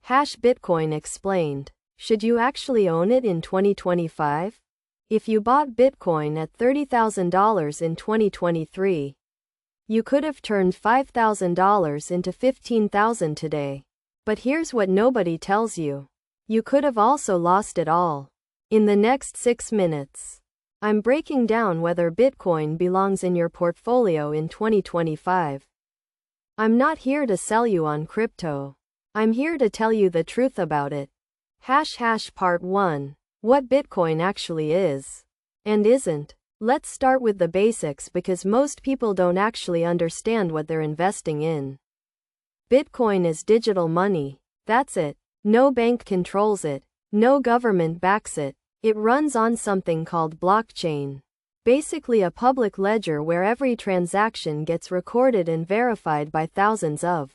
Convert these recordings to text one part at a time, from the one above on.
Bitcoin explained. Should you actually own it in 2025? If you bought Bitcoin at $30,000 in 2023, you could have turned $5,000 into $15,000 today. But here's what nobody tells you. You could have also lost it all. In the next 6 minutes, I'm breaking down whether Bitcoin belongs in your portfolio in 2025. I'm not here to sell you on crypto. I'm here to tell you the truth about it. Part 1. What Bitcoin actually is and isn't. Let's start with the basics because most people don't actually understand what they're investing in. Bitcoin is digital money. That's it. No bank controls it. No government backs it. It runs on something called blockchain. Basically a public ledger where every transaction gets recorded and verified by thousands of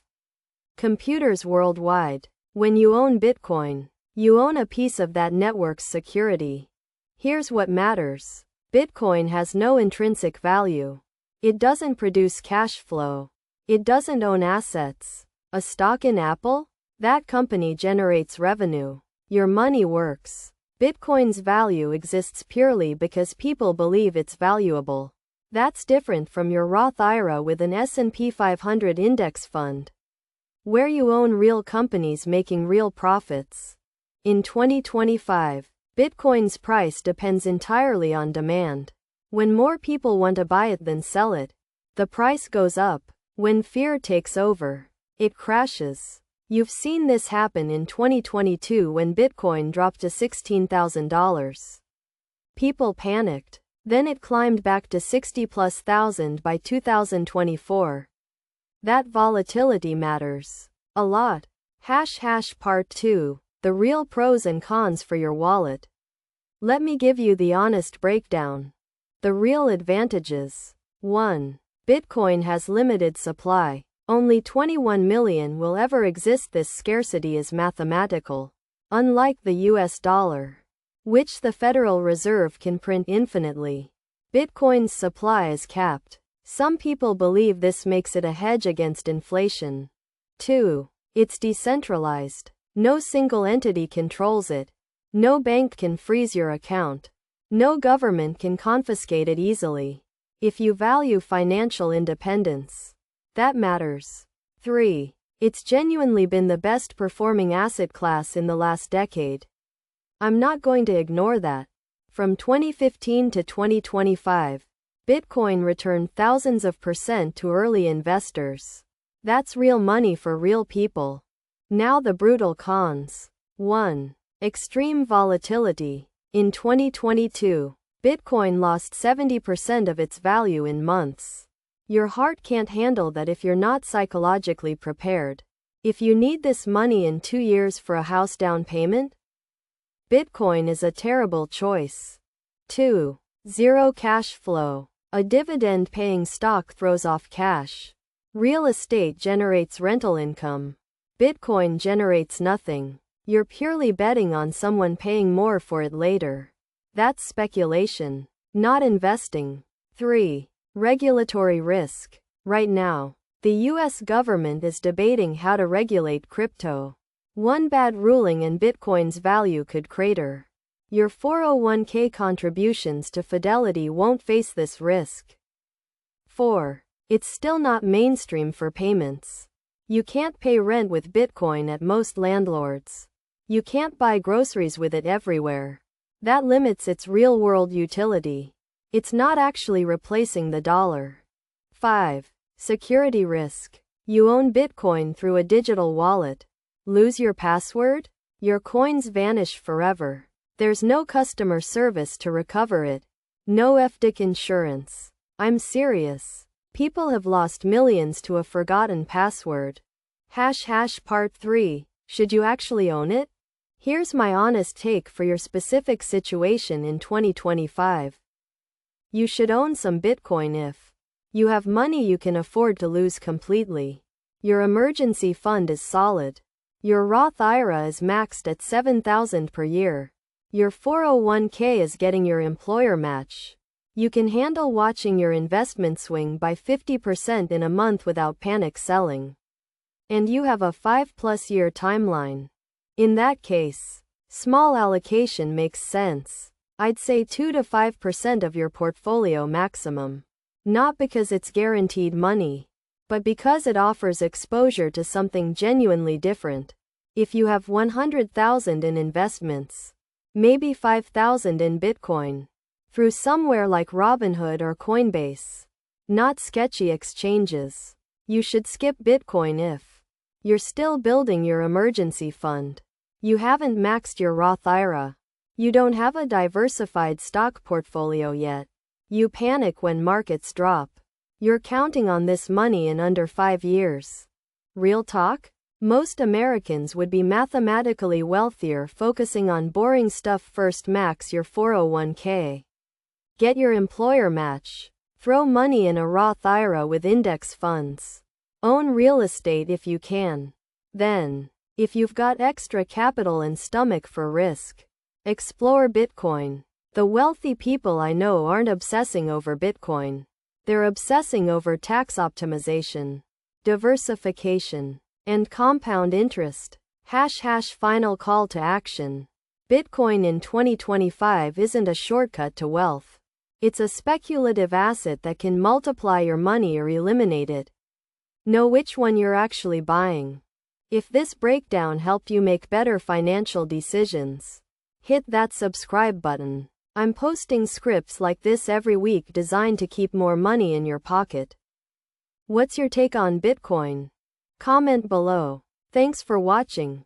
computers worldwide. When you own Bitcoin, you own a piece of that network's security. Here's what matters. Bitcoin has no intrinsic value. It doesn't produce cash flow. It doesn't own assets. A stock in Apple? That company generates revenue. Your money works. Bitcoin's value exists purely because people believe it's valuable. That's different from your Roth IRA with an S&P 500 index fund, where you own real companies making real profits. In 2025, Bitcoin's price depends entirely on demand. When more people want to buy it than sell it, the price goes up. When fear takes over, it crashes. You've seen this happen in 2022 when Bitcoin dropped to $16,000. People panicked. Then it climbed back to 60+ thousand by 2024. That volatility matters a lot. Part 2. The real pros and cons for your wallet. Let me give you the honest breakdown. The real advantages. 1. Bitcoin has limited supply. Only 21 million will ever exist. This scarcity is mathematical. Unlike the US dollar, which the Federal Reserve can print infinitely, Bitcoin's supply is capped. Some people believe this makes it a hedge against inflation. 2. It's decentralized. No single entity controls it. No bank can freeze your account. No government can confiscate it easily. If you value financial independence, that matters. 3. It's genuinely been the best performing asset class in the last decade. I'm not going to ignore that. From 2015 to 2025, Bitcoin returned thousands of % to early investors. That's real money for real people. Now the brutal cons. 1. Extreme volatility. In 2022, Bitcoin lost 70% of its value in months. Your heart can't handle that if you're not psychologically prepared. If you need this money in 2 years for a house down payment, Bitcoin is a terrible choice. 2. Zero cash flow. A dividend-paying stock throws off cash. Real estate generates rental income. Bitcoin generates nothing. You're purely betting on someone paying more for it later. That's speculation, not investing. 3. Regulatory risk. Right now, the US government is debating how to regulate crypto. One bad ruling and Bitcoin's value could crater. Your 401k contributions to Fidelity won't face this risk. 4. It's still not mainstream for payments. You can't pay rent with Bitcoin at most landlords. You can't buy groceries with it everywhere. That limits its real-world utility. It's not actually replacing the dollar. 5. Security risk. You own Bitcoin through a digital wallet. Lose your password? Your coins vanish forever. There's no customer service to recover it. No FDIC insurance. I'm serious. People have lost millions to a forgotten password. Part 3. Should you actually own it? Here's my honest take for your specific situation in 2025. You should own some Bitcoin if you have money you can afford to lose completely. Your emergency fund is solid. Your Roth IRA is maxed at $7,000 per year. Your 401k is getting your employer match. You can handle watching your investment swing by 50% in a month without panic selling. And you have a 5+ year timeline. In that case, small allocation makes sense. I'd say 2 to 5% of your portfolio maximum. Not because it's guaranteed money, but because it offers exposure to something genuinely different. If you have 100,000 in investments, maybe 5,000 in Bitcoin, through somewhere like Robinhood or Coinbase, not sketchy exchanges, you should skip Bitcoin if you're still building your emergency fund. You haven't maxed your Roth IRA. You don't have a diversified stock portfolio yet. You panic when markets drop. You're counting on this money in under 5 years. Real talk? Most Americans would be mathematically wealthier focusing on boring stuff first. Max your 401k. Get your employer match. Throw money in a Roth IRA with index funds. Own real estate if you can. Then, if you've got extra capital and stomach for risk, explore Bitcoin. The wealthy people I know aren't obsessing over Bitcoin. They're obsessing over tax optimization, diversification, and compound interest. Final call to action. Bitcoin in 2025 isn't a shortcut to wealth. It's a speculative asset that can multiply your money or eliminate it. Know which one you're actually buying. If this breakdown helped you make better financial decisions, hit that subscribe button. I'm posting scripts like this every week designed to keep more money in your pocket. What's your take on Bitcoin? Comment below. Thanks for watching.